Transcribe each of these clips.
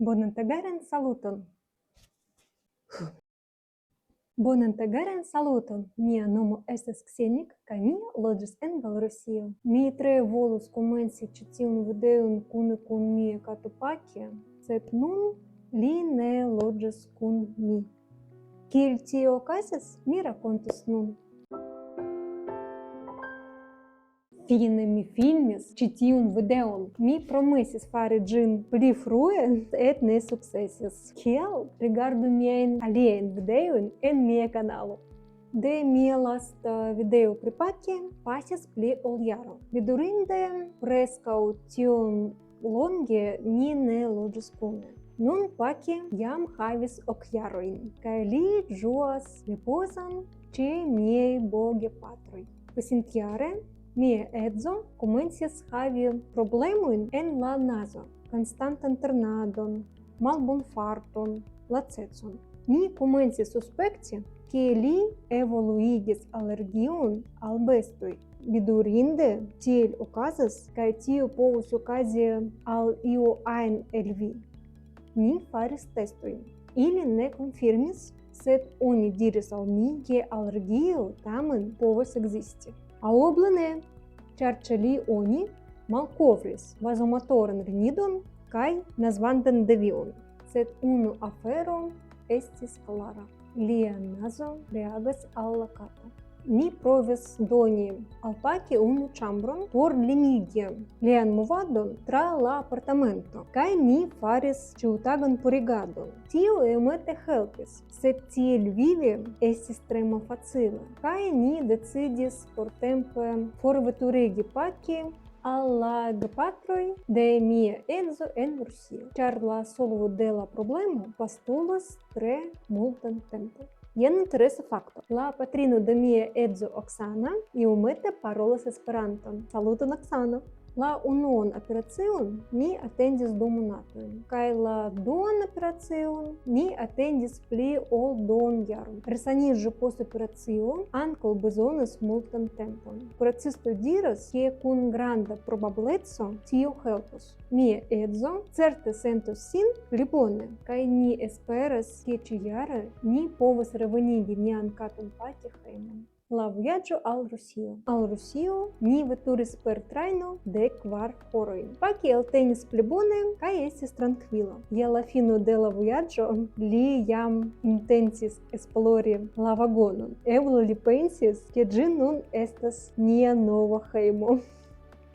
Bonantagaren saluton. Bonantagaren saluton. Mia nomo estas Ksenik kaj mi loĝas en Belorusio. Mi tre volus komenci ĉi tiun videon kune kun mia kato Paki, sed nun li ne loĝas kun mi. Kiel tio okazis, mi rakontos nun. Fine mi filmis ĉi tiun videon. Mi promesis fari ĝin pli frue, sed ne sukcesis. Kiel? Rigardu miajn aliajn videojn en mia kanalo. De mia lasta video pri Paki pasis pli ol jaro. Bedaŭrinde preskaŭ tiom longe ni ne loĝis kune. Nun Paki jam havis 8 jarojn, kaj li ĝuas ripozon ĉe miaj bogepatroj. Pasintjare mia edzo komencis havi problemojn en la nazo, konstantan turnadon, malbonfarton, lacecon. Mi komencis suspekti, ke li evoluigis alergion al bestoj. Bedaŭrinde tiel okazas, kaj tio povus okazi al iu ajn el vi. Mi faris testojn. Ili ne konfirmis, sed oni diris al mi, ke alergio tamen povas ekzisti. Aoble ne, ĉar ĉe li oni malkovris vazomotoran venidon kaj nazvantan devion. Sed unu afero estis klara. Lia nazo reagas al la kato. Ni provis doni al Paki unu ĉambron por limigi lian movadon tra la apartamento, kaj ni faris ĉiutagan purigadon. Tio iomete helpis, sed tiel vivi estis tre malfacile, kaj ni decidis portempe forveturigi Paki al la gepatroj de mia edzo en Rusio, ĉar la solvo de la problemo postulas tre multan tempon. Jen interesa fakto. La patrino de mia edzo Oksana iomete parolas Esperanton. Saluton, Oksana! La unuan operacion mi atendis 2 monatojn, kaj la duan operacion mi atendis pli ol 2 jaron. Resaniĝo post operacio ankaŭ bezonas multan tempon. Kuracisto diras, ke kun granda probableco tio helpos. Mia edzo certe sentos sin pli bone, kaj ni esperas, ke ĉiujare ni povas revenigi nian katon Paki hejmen. La vojaĝo al Rusio. Al Rusio ni veturis per trajno de 4 horojn. Paki eltenis pli bone kaj estis trankvila. Je la fino de la vojaĝo li jam intencis esplori la vagonon. Eble li pensis, ke ĝi nun estas nia nova hejmo.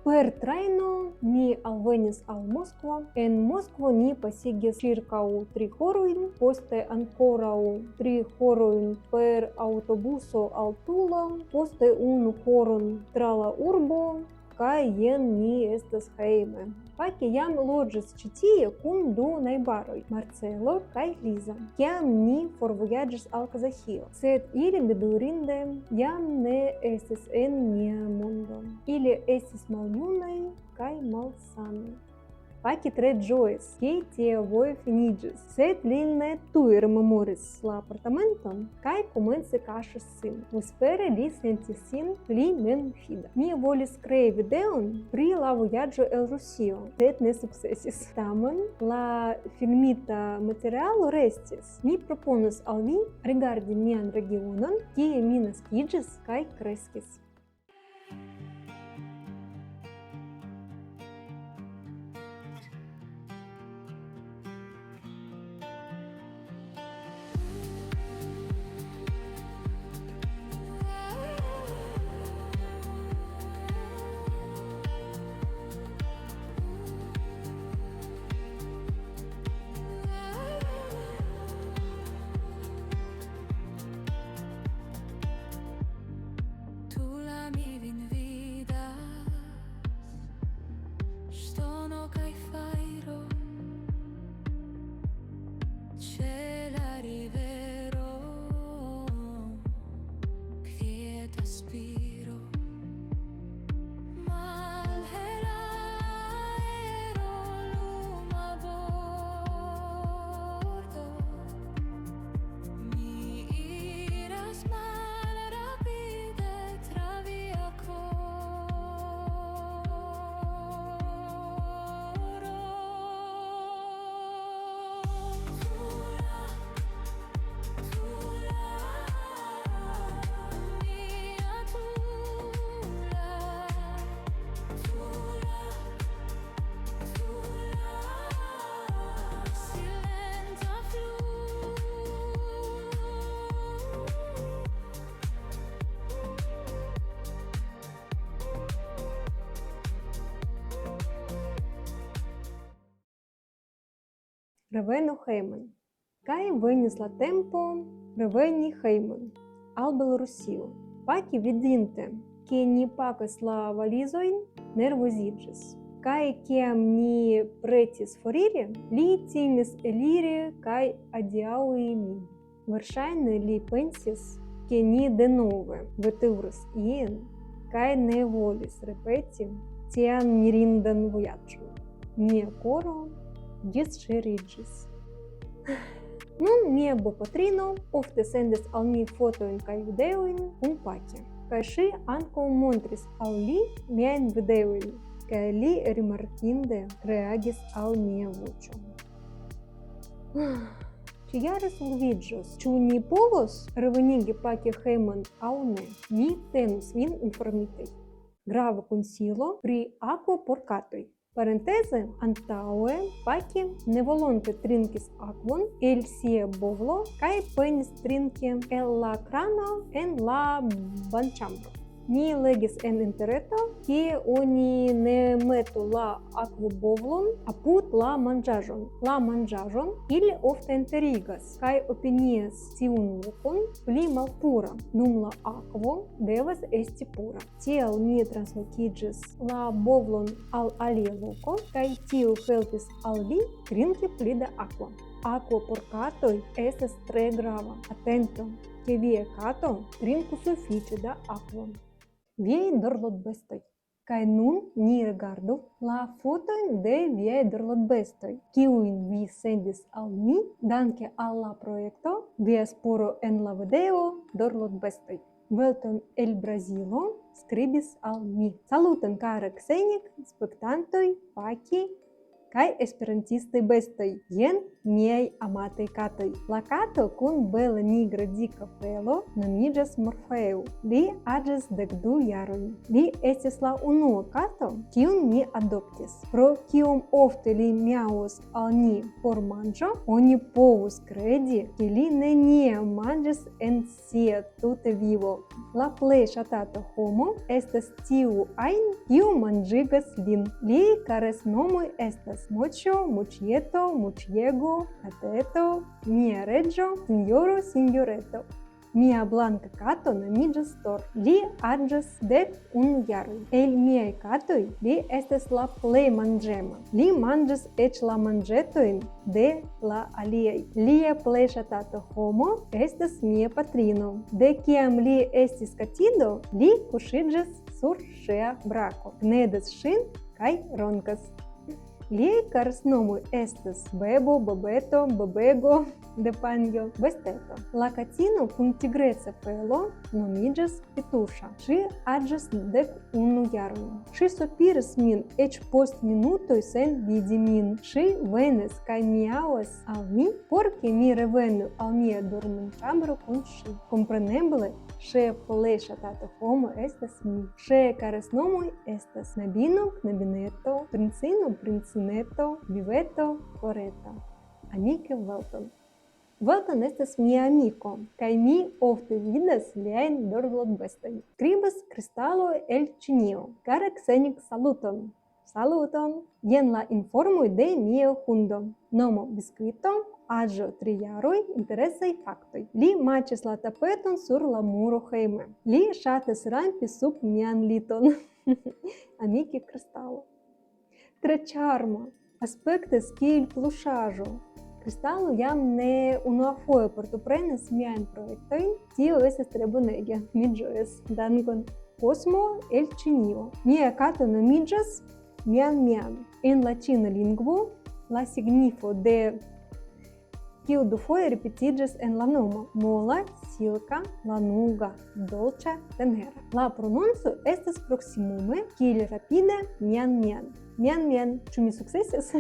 Per trajno ni alvenis al Moskvo. En Moskvo ni pasigis ĉirkaŭ 3 horojn, poste ankoraŭ 3 horojn per aŭtobuso al Tulo, poste 1 horon tra la urbo, kaj jen ni estas hejme. Paki jam loĝis ĉi tie kun 2 najbaroj, Marcelo kaj Liza, kiam ni forvojaĝis al Kazaĥio. Sed ili bedaŭrinde jam ne estis en nia mondo. Ili estis maljunaj kaj malsanaj. Paki tre ĝojis, ke tie vojo finiĝis, sed li ne tuj rememoris la apartamenton kaj komence kaŝis sin. Vespere li sentis sin pli memfida. Mi volis krei videon pri la vojaĝo el Rusio, sed ne sukcesis. Tamen la filmita materialo restis. Mi proponas al vi rigardi mian regionon, kie mi naskiĝis kaj kreskis. revenu heimen. Kai venis la tempo reveni heimen al Belorusio. Paki vidinte, ke ni pakas la valizoin nervozidžis. Kai kiem ni pretis foriri, li timis eliri kai adiaui mi. Varšaine li pensis, ke ni denove veturus ien, kai ne volis repeti tian mirindan vojaĝon. Mia koro disŝiriĝis. Nun mia bopatrino ofte sendas al mi fotojn kaj videojn kun pake, kaj ŝi ankaŭ montris al li miajn videojn, kaj li rimarkinde reagis al mia voĉo. Ĉiare solviĝos, ĉu ni povos revenigi pake hejmen aŭ ne? Mi tenus vin informitaj. Grava konsilo pri akvo por katoj. Parenteze, antaŭe pake nevolonte trinkis akvon el sia bovlo kaj penis trinki el la krano en la banĉambro. Mi legis en interreto, ke oni ne metu la akvobovlon apud la manĝaĵon. La manĝaĵon ili ofte enterigas kaj opinias tiun lokon pli malpura, dum la akvo devas esti pura. Tiel mi translokiĝis la bovlon al alia loko kaj tio helpis al li trinki pli da akvo. Akvo por katoj estas tre grava. Atento, ke via kato trinku sufiĉe da akvo. Viaj dorlotbestoj. Kaj nun ni rigardu la fotojn de viaj dorlotbestoj, kiujn vi sendis al mi danke al la projekto Diasporo en la video dorlotbestoj. Welton el Brazilo skribis al mi. Saluton kara Ksenik, spektantoj, paki kaj esperantistaj bestoj. Jen miaj amataj katoj. La kato kun bela nigra dika pelo nomiĝas Morfeo. Li aĝas 12 jarojn. Li estis la unua kato, kiun mi adoptis. Pro kiom ofte li miaŭas al ni por manĝo, oni povus kredi, ke li neniam manĝis en sia tuta vivo. La plej ŝatata homo estas tiu ajn, kiu manĝigas lin. Liaj karesnomoj estas Moĉo, Moĉieto, Moĉiego, Ateto, mia reĝo, sinjoro, sinjoreto. Mia blanka kato nomiĝas Thor. Li aĝas 11 jarojn. El miaj katoj li estas la plej manĝema. Li manĝas eĉ la manĝetojn de la aliaj. Lia plej ŝatata homo estas mia patrino. De kiam li estis katido, li kuŝiĝas sur ŝia brako, knedas ŝin kaj ronkas. Liaj karesnomoj estas Bebo, Bobeto, Bobego, Depanjo, Besteto. La katino kun tigreca pelo nomiĝas Pituŝa. Ŝi aĝas 11 jarojn. Ŝi sopiras min eĉ post minutoj sen vidi min. Ŝi venas kaj miaŭas al mi, por ke mi revenu al mia dormoĉambro kun ŝi. Kompreneble, ŝia plej ŝatata homo estas mi. Ŝiaj karesnomoj estas knabino, knabineto, princino, princineto, viveto, koreto. Amike Welton. Welton estas mia amiko, kaj mi ofte vidas liajn dorlotbestojn. Skribas Kristalo el Ĉinio. Kara Ksenik, saluton! Saluton! Jen la informoj de mia hundo. Nomo Biskvito, aĝo 3 jaroj, interesaj faktoj. Li maĉis la tapeton sur la muro hejme. Li ŝatas rampi sub mian liton. Amike Kristalo. Tre ĉarma, aspektas kiel pluŝaĵo. Kristalo jam ne unuafoje partoprenas miajn projektojn, tio estas tre bonege. Mi ĝojas. Dankon. Cosmo el Ĉinio. Mia kato nomiĝas Mian Mian. En la ĉina lingvo la signifo de kiu dufoje ripetiĝas en la nomo: mola, silka, lanuga, dolĉa, tenera. La prononco estas proksimume kiel rapide Mian Mian. Mian Mian, ĉu mi sukcesis?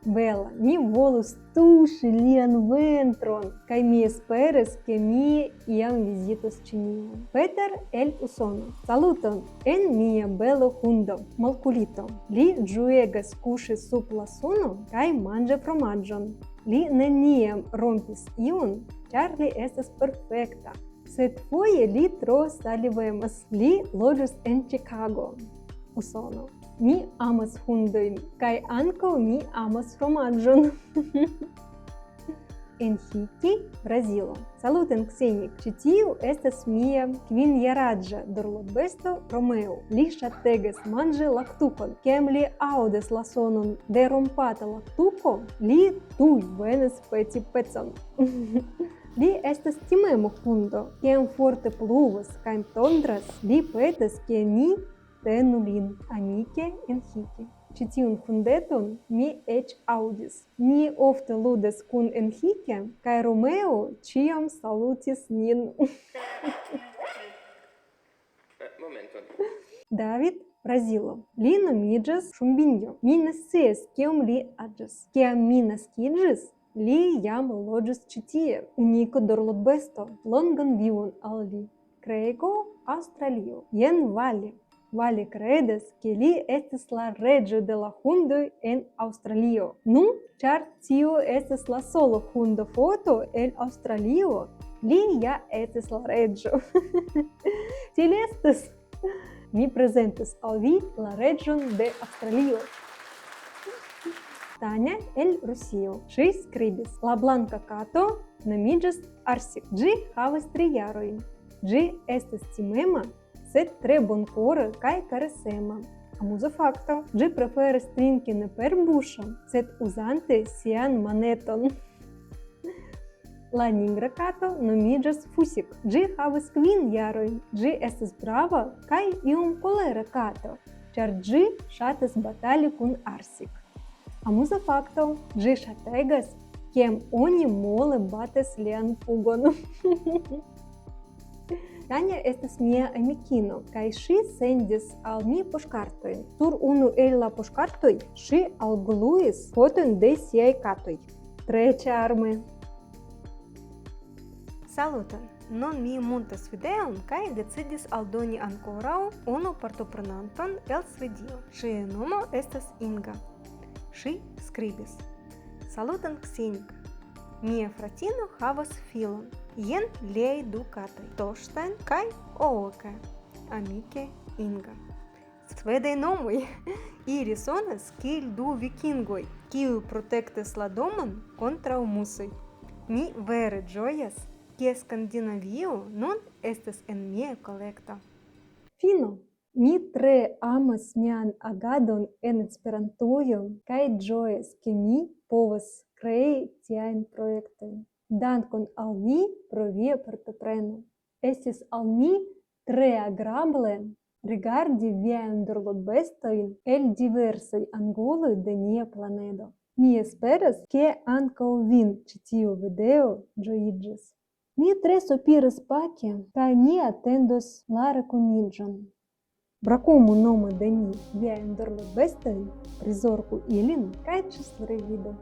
Bela, mi volus tuŝi lian ventron, kaj mi esperas, ke mi iam vizitos Ĉinion. Peter el Usono. Saluton! En mia bela hundo, Malkulito. Li ĝuegas kuŝi sub la suno kaj manĝi fromaĝon. Li neniam rompis iun, ĉar li estas perfekta. Sed foje li tro salivemas. Li loĝas en Ĉikago. usono. Mi amas hundojn, kaj ankaŭ mi amas fromaĝon. En Hiki, Brazilo. Saluton, Kseni! Ĉi tiu estas mia kvinjaraĝa dorlotbesto Romeo. Li ŝategas manĝi laktukon. Kiam li aŭdas la sonon de rompata laktuko, li tuj venas peti pecon. Li estas timema hundo. Kiam forte pluvas kaj tondras, li petas, ke ni tenu lin amike en Hiki. Ĉi tiun hundeton mi eĉ aŭdis. Ni ofte ludas kun Enrique, kaj Romeo ĉiam salutis nin. Momenton. David, Brazilo. Li nomiĝas Ŝumbinjo. Mi ne scias, kiom li aĝas. Kiam mi naskiĝis, li jam loĝis ĉi tie. Unika dorlotbesto. Longan vivon al li. Krego, Aŭstralio. Jen Vali. Vali kredas, ke li estas la reĝo de la hundoj en Aŭstralio. Nu, ĉar tio estas la sola hunda foto el Aŭstralio, li ja estas la reĝo. Tiel estas. Mi prezentas al vi la reĝon de Aŭstralio. Tania el Rusio. Ŝi skribis: La blanka kato nomiĝas Arsik. Ĝi havas 3 jarojn. Ĝi estas timema, sed tre bonkora kaj karesema. Amuza fakto, ĝi preferas trinki ne per buŝo, sed uzante sian maneton. La nigra kato nomiĝas Fusik. Ĝi havas 5 jarojn. Ĝi estas brava kaj iom kolera kato, ĉar ĝi ŝatas batali kun Arsik. Amuza fakto, ĝi ŝategas, kiam oni mole batas lian pugon. Tania estas mia amikino, kaj ŝi sendis al mi poŝkartojn. Sur unu el la poŝkartoj ŝi algluis foton de siaj katoj. Tre ĉarme. Saluton! Nun mi muntas videon kaj decidis aldoni ankoraŭ unu partoprenanton el Svedio. Ŝia nomo estas Inga. Ŝi skribis: Saluton, Ksenik! Mia fratino havas filon. Jen liaj 2 katoj, Torstein kaj Ooke. Amike, Inga. Svedaj nomoj! Ili sonas kiel 2 vikingoj, kiuj protektas la domon kontraŭ musoj. Mi vere ĝojas, ke Skandinavio nun estas en mia kolekto. Fino! Mi tre amas mian agadon en Esperantujo kaj ĝojas, ke mi povas krei tiajn projektojn. Dankon al vi pro via partopreno. Estis al mi tre agrable rigardi viajn dorlotbestojn el diversaj anguloj de nia planedo. Mi esperas, ke ankaŭ vin ĉi tiu video ĝojiĝis. Mi tre sopiras pake kaj ni atendos la rekoniĝon. Brakumu nome de mi viajn dorlotbestojn, prizorgu ilin kaj ĝis revido.